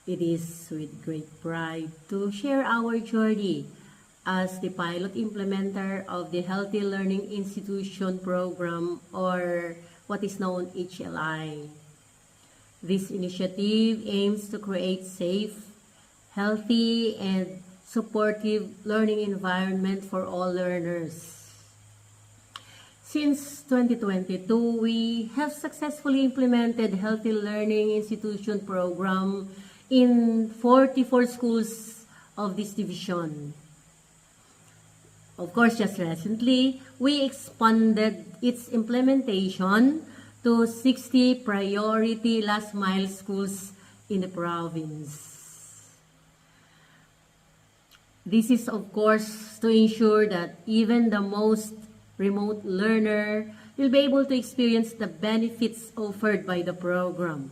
It is with great pride to share our journey as the pilot implementer of the Healthy Learning Institution program, or what is known HLI. This initiative aims to create safe, healthy, and supportive learning environment for all learners. Since 2022, we have successfully implemented Healthy Learning Institution program in 44 schools of this division. Of course, just recently, we expanded its implementation to 60 priority last mile schools in the province. This is, of course, to ensure that even the most remote learner will be able to experience the benefits offered by the program.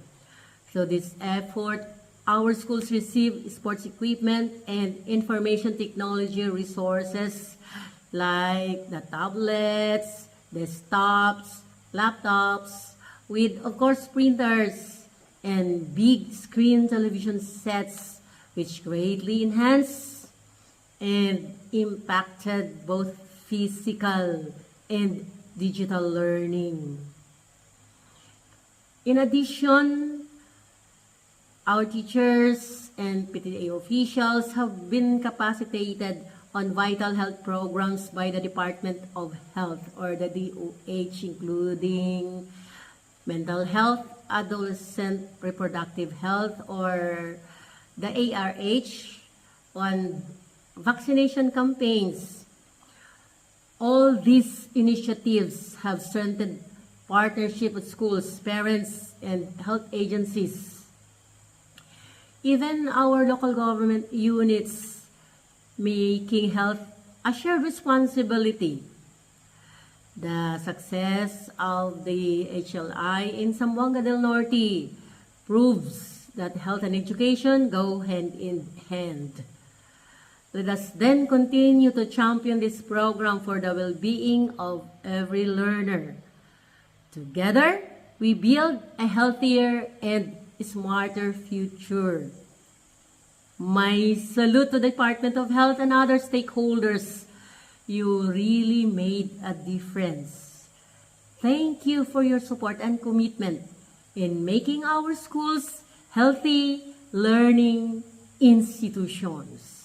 So this effort, our schools receive sports equipment and information technology resources like the tablets, desktops, laptops, with, of course, printers and big screen television sets, which greatly enhance and impacted both physical and digital learning. In addition, our teachers and PTA officials have been capacitated on vital health programs by the Department of Health, or the DOH, including mental health, adolescent reproductive health, or the ARH, on vaccination campaigns. All these initiatives have strengthened partnership with schools, parents, and health agencies. Even our local government units making health a shared responsibility. The success of the HLI in Zamboanga del Norte proves that health and education go hand in hand. Let us then continue to champion this program for the well-being of every learner. Together, we build a healthier and smarter future. My salute to the Department of Health and other stakeholders. You really made a difference. Thank you for your support and commitment in making our schools healthy learning institutions.